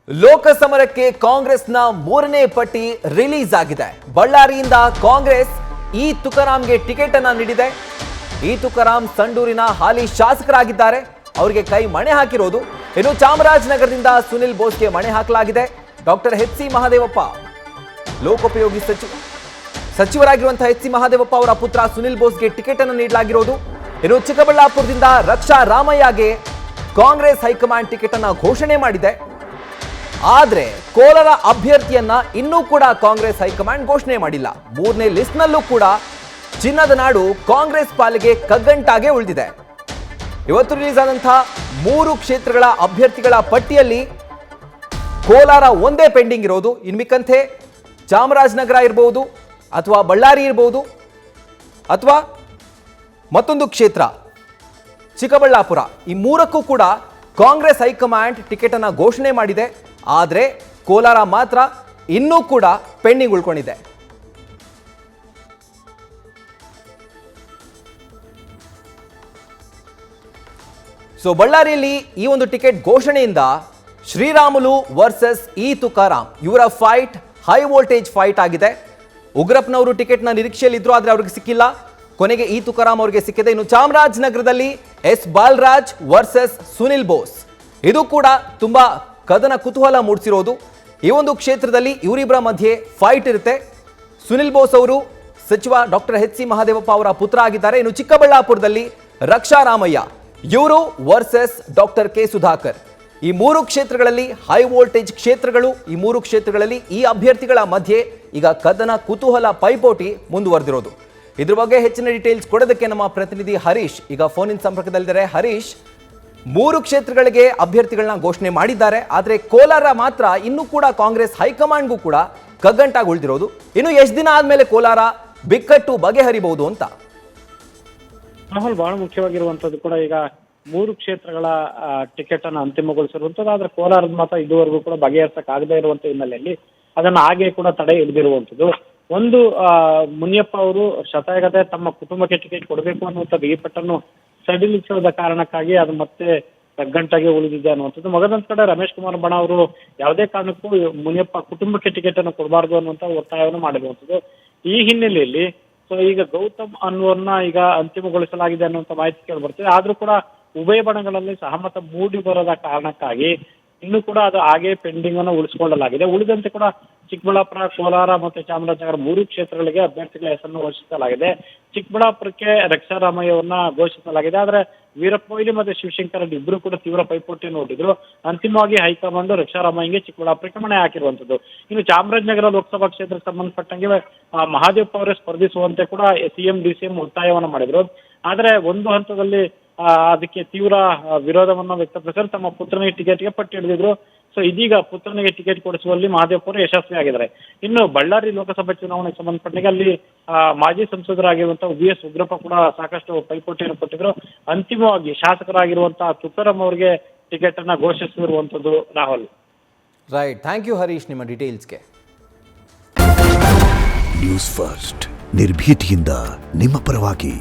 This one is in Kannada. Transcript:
ಲೋಕಸಮರಕ್ಕೆ ಕಾಂಗ್ರೆಸ್ನ ಮೂರನೇ ಪಟ್ಟಿ ರಿಲೀಸ್ ಆಗಿದೆ. ಬಳ್ಳಾರಿಯಿಂದ ಕಾಂಗ್ರೆಸ್ ಇ ತುಕಾರಾಂಗೆ ಟಿಕೆಟ್ ಅನ್ನು ನೀಡಿದೆ. ಇ ತುಕಾರಾಂ ಸಂಡೂರಿನ ಹಾಲಿ ಶಾಸಕರಾಗಿದ್ದಾರೆ. ಅವರಿಗೆ ಕೈ ಮಣೆ ಹಾಕಿರೋದು. ಇನ್ನು ಚಾಮರಾಜನಗರದಿಂದ ಸುನಿಲ್ ಬೋಸ್ಗೆ ಮಣೆ ಹಾಕಲಾಗಿದೆ. ಡಾಕ್ಟರ್ ಎಚ್.ಸಿ. ಮಹದೇವಪ್ಪ ಲೋಕೋಪಯೋಗಿ ಸಚಿವರಾಗಿರುವಂತಹ ಎಚ್.ಸಿ. ಮಹದೇವಪ್ಪ ಅವರ ಪುತ್ರ ಸುನಿಲ್ ಬೋಸ್ಗೆ ಟಿಕೆಟ್ ಅನ್ನು ನೀಡಲಾಗಿರೋದು. ಇನ್ನು ಚಿಕ್ಕಬಳ್ಳಾಪುರದಿಂದ ರಕ್ಷಾ ರಾಮಯ್ಯಗೆ ಕಾಂಗ್ರೆಸ್ ಹೈಕಮಾಂಡ್ ಟಿಕೆಟ್ ಅನ್ನು ಘೋಷಣೆ ಮಾಡಿದೆ. ಆದ್ರೆ ಕೋಲಾರ ಅಭ್ಯರ್ಥಿಯನ್ನ ಇನ್ನೂ ಕೂಡ ಕಾಂಗ್ರೆಸ್ ಹೈಕಮಾಂಡ್ ಘೋಷಣೆ ಮಾಡಿಲ್ಲ. ಮೂರನೇ ಲಿಸ್ಟ್ನಲ್ಲೂ ಕೂಡ ಚಿನ್ನದ ನಾಡು ಕಾಂಗ್ರೆಸ್ ಪಾಲಿಗೆ ಕಗ್ಗಂಟಾಗೆ ಉಳಿದಿದೆ. ಇವತ್ತು ರಿಲೀಸ್ ಆದಂತಹ 3 ಕ್ಷೇತ್ರಗಳ ಅಭ್ಯರ್ಥಿಗಳ ಪಟ್ಟಿಯಲ್ಲಿ ಕೋಲಾರ ಒಂದೇ ಪೆಂಡಿಂಗ್ ಇರೋದು. ಇನ್ಮಿಕ್ಕಂತೆ ಚಾಮರಾಜನಗರ ಇರಬಹುದು, ಅಥವಾ ಬಳ್ಳಾರಿ ಇರಬಹುದು, ಅಥವಾ ಮತ್ತೊಂದು ಕ್ಷೇತ್ರ ಚಿಕ್ಕಬಳ್ಳಾಪುರ. ಈ 3ಕ್ಕೂ ಕೂಡ ಕಾಂಗ್ರೆಸ್ ಹೈಕಮಾಂಡ್ ಟಿಕೆಟ್ ಅನ್ನ ಘೋಷಣೆ ಮಾಡಿದೆ. ಆದರೆ ಕೋಲಾರ ಮಾತ್ರ ಇನ್ನೂ ಕೂಡ ಪೆಂಡಿಂಗ್ ಉಳ್ಕೊಂಡಿದೆ. ಸೊ ಬಳ್ಳಾರಿಯಲ್ಲಿ ಈ ಒಂದು ಟಿಕೆಟ್ ಘೋಷಣೆಯಿಂದ ಶ್ರೀರಾಮುಲು ವರ್ಸಸ್ ಇ ತುಕಾರಾಂ ಇವರ ಫೈಟ್ ಹೈ ವೋಲ್ಟೇಜ್ ಫೈಟ್ ಆಗಿದೆ. ಉಗ್ರಪ್ಪನವರು ಟಿಕೆಟ್ನ ನಿರೀಕ್ಷೆಯಲ್ಲಿದ್ದರು, ಆದರೆ ಅವ್ರಿಗೆ ಸಿಕ್ಕಿಲ್ಲ. ಕೊನೆಗೆ ಇ ತುಕಾರಾಂ ಅವರಿಗೆ ಸಿಕ್ಕಿದೆ. ಇನ್ನು ಚಾಮರಾಜನಗರದಲ್ಲಿ ಎಸ್ ಬಾಲರಾಜ್ ವರ್ಸಸ್ ಸುನಿಲ್ ಬೋಸ್, ಇದು ಕೂಡ ತುಂಬಾ ಕದನ ಕುತೂಹಲ ಮೂಡಿಸಿರೋದು. ಈ ಒಂದು ಕ್ಷೇತ್ರದಲ್ಲಿ ಇವರಿಬ್ಬರ ಮಧ್ಯೆ ಫೈಟ್ ಇರುತ್ತೆ. ಸುನಿಲ್ ಬೋಸ್ ಅವರು ಸಚಿವ ಡಾಕ್ಟರ್ ಎಚ್.ಸಿ. ಮಹದೇವಪ್ಪ ಅವರ ಪುತ್ರ ಆಗಿದ್ದಾರೆ. ಇನ್ನು ಚಿಕ್ಕಬಳ್ಳಾಪುರದಲ್ಲಿ ರಕ್ಷಾ ರಾಮಯ್ಯ ಇವರು ವರ್ಸಸ್ ಡಾಕ್ಟರ್ ಕೆ ಸುಧಾಕರ್. ಈ 3 ಕ್ಷೇತ್ರಗಳಲ್ಲಿ ಹೈ ವೋಲ್ಟೇಜ್ ಕ್ಷೇತ್ರಗಳು. ಈ 3 ಕ್ಷೇತ್ರಗಳಲ್ಲಿ ಈ ಅಭ್ಯರ್ಥಿಗಳ ಮಧ್ಯೆ ಈಗ ಕದನ ಕುತೂಹಲ ಪೈಪೋಟಿ ಮುಂದುವರೆದಿರೋದು. ಇದ್ರ ಬಗ್ಗೆ ಹೆಚ್ಚಿನ ಡೀಟೇಲ್ಸ್ ಕೊಡೋದಕ್ಕೆ ನಮ್ಮ ಪ್ರತಿನಿಧಿ ಹರೀಶ್ ಈಗ ಫೋನ್ ಇನ್ ಸಂಪರ್ಕದಲ್ಲಿದ್ದಾರೆ. ಹರೀಶ್, 3 ಕ್ಷೇತ್ರಗಳಿಗೆ ಅಭ್ಯರ್ಥಿಗಳನ್ನ ಘೋಷಣೆ ಮಾಡಿದ್ದಾರೆ. ಆದರೆ ಕೋಲಾರ ಮಾತ್ರ ಇನ್ನೂ ಕೂಡ ಕಾಂಗ್ರೆಸ್ ಹೈಕಮಾಂಡ್ಗೂ ಕೂಡ ಕಗ್ಗಂಟಾಗಿ ಉಳಿದಿರೋದು. ಇನ್ನು ಎಷ್ಟು ದಿನ ಆದ್ಮೇಲೆ ಕೋಲಾರ ಬಿಕ್ಕಟ್ಟು ಬಗೆಹರಿಬಹುದು ಅಂತ? ರಾಹುಲ್, ಬಹಳ ಮುಖ್ಯವಾಗಿರುವಂತದ್ದು ಕೂಡ ಈಗ 3 ಕ್ಷೇತ್ರಗಳ ಟಿಕೆಟ್ ಅನ್ನು ಅಂತಿಮಗೊಳಿಸಿರುವಂತದ್ದು. ಆದ್ರೆ ಕೋಲಾರದ ಮಾತ್ರ ಇದುವರೆಗೂ ಕೂಡ ಬಗೆಹರಿಸಕ್ ಆಗದೇ ಇರುವಂತ ಹಿನ್ನೆಲೆಯಲ್ಲಿ ಅದನ್ನ ಹಾಗೆ ಕೂಡ ತಡೆ ಹಿಡಿದಿರುವಂತದ್ದು. ಒಂದು ಮುನಿಯಪ್ಪ ಅವರು ಶತಾಯಗತೆ ತಮ್ಮ ಕುಟುಂಬಕ್ಕೆ ಟಿಕೆಟ್ ಕೊಡಬೇಕು ಅನ್ನುವಂಥ ಬಿಗಿಪಟ್ಟನ್ನು ಸಡಿಲಿಸಿದ ಕಾರಣಕ್ಕಾಗಿ ಅದು ಮತ್ತೆ ಕಗ್ಗಂಟಾಗಿ ಉಳಿದಿದೆ ಅನ್ನುವಂಥದ್ದು. ಮಗದೊಂದ್ ಕಡೆ ರಮೇಶ್ ಕುಮಾರ್ ಬಣ ಅವರು ಯಾವುದೇ ಕಾರಣಕ್ಕೂ ಮುನಿಯಪ್ಪ ಕುಟುಂಬಕ್ಕೆ ಟಿಕೆಟ್ ಅನ್ನು ಕೊಡಬಾರ್ದು ಅನ್ನುವಂಥ ಒತ್ತಾಯವನ್ನು ಮಾಡಿರುವಂಥದ್ದು. ಈ ಹಿನ್ನೆಲೆಯಲ್ಲಿ ಸೊ ಈಗ ಗೌತಮ್ ಅನ್ನುವನ್ನ ಈಗ ಅಂತಿಮಗೊಳಿಸಲಾಗಿದೆ ಅನ್ನುವಂಥ ಮಾಹಿತಿ ಕೇಳಿ ಬರ್ತದೆ. ಆದ್ರೂ ಕೂಡ ಉಭಯ ಬಣಗಳಲ್ಲಿ ಸಹಮತ ಮೂಡಿ ಬರದ ಕಾರಣಕ್ಕಾಗಿ ಇನ್ನೂ ಕೂಡ ಅದು ಹಾಗೆ ಪೆಂಡಿಂಗ್ ಅನ್ನು ಉಳಿಸಿಕೊಳ್ಳಲಾಗಿದೆ. ಉಳಿದಂತೆ ಕೂಡ ಚಿಕ್ಕಬಳ್ಳಾಪುರ, ಕೋಲಾರ ಮತ್ತು ಚಾಮರಾಜನಗರ 3 ಕ್ಷೇತ್ರಗಳಿಗೆ ಅಭ್ಯರ್ಥಿಗಳ ಹೆಸರನ್ನು ಘೋಷಿಸಲಾಗಿದೆ. ಚಿಕ್ಕಬಳ್ಳಾಪುರಕ್ಕೆ ರಕ್ಷಾ ರಾಮಯ್ಯವನ್ನ ಘೋಷಿಸಲಾಗಿದೆ. ಆದ್ರೆ ವೀರಪ್ಪ ಮೊಯ್ಲಿ ಮತ್ತು ಶಿವಶಂಕರ್ ರೆಡ್ಡಿ ಇಬ್ಬರು ಕೂಡ ತೀವ್ರ ಪೈಪೋಟಿಯನ್ನು ನೋಡಿದ್ರು. ಅಂತಿಮವಾಗಿ ಹೈಕಮಾಂಡ್ ರಕ್ಷಾ ರಾಮಯ್ಯಗೆ ಚಿಕ್ಕಬಳ್ಳಾಪುರಕ್ಕೆ ಮಣೆ ಹಾಕಿರುವಂತದ್ದು. ಇನ್ನು ಚಾಮರಾಜನಗರ ಲೋಕಸಭಾ ಕ್ಷೇತ್ರಕ್ಕೆ ಸಂಬಂಧಪಟ್ಟಂಗೆ ಮಹಾದೇವಪ್ಪ ಅವರೇ ಸ್ಪರ್ಧಿಸುವಂತೆ ಕೂಡ ಸಿಎಂ ಡಿಸಿಎಂ ಒತ್ತಾಯವನ್ನು ಮಾಡಿದ್ರು. ಆದ್ರೆ ಒಂದು ಹಂತದಲ್ಲಿ ಅದಕ್ಕೆ ತೀವ್ರ ವಿರೋಧವನ್ನು ವ್ಯಕ್ತಪಡಿಸಿದ್ರು. ತಮ್ಮ ಪುತ್ರನಿಗೆ ಟಿಕೆಟ್ಗೆ ಪಟ್ಟು ಹಿಡಿದಿದ್ರು. ಸೊ ಇದೀಗ ಪುತ್ರನಿಗೆ ಟಿಕೆಟ್ ಕೊಡಿಸುವಲ್ಲಿ ಮಹದೇವಪ್ಪ ಅವರು ಯಶಸ್ವಿಯಾಗಿದ್ದಾರೆ. ಇನ್ನು ಬಳ್ಳಾರಿ ಲೋಕಸಭಾ ಚುನಾವಣೆಗೆ ಸಂಬಂಧಪಟ್ಟಂಗೆ ಅಲ್ಲಿ ಮಾಜಿ ಸಂಸದರಾಗಿರುವಂತಹ ವಿ.ಎಸ್. ಉಗ್ರಪ್ಪ ಕೂಡ ಸಾಕಷ್ಟು ಪೈಪೋಟಿಯನ್ನು ಕೊಟ್ಟಿದ್ರು. ಅಂತಿಮವಾಗಿ ಶಾಸಕರಾಗಿರುವಂತಹ ತುಕಾರಾಂ ಅವರಿಗೆ ಟಿಕೆಟ್ ಅನ್ನ ಘೋಷಿಸಿರುವಂತದ್ದು. Rahul, right, thank you Harish ನಿಮ್ಮ ಡೀಟೇಲ್ಸ್ಗೆ. ನ್ಯೂಸ್ ಫಸ್ಟ್ ನಿರ್ಭೀತಿಯಿಂದ ನಿಮ್ಮ ಪರವಾಗಿ.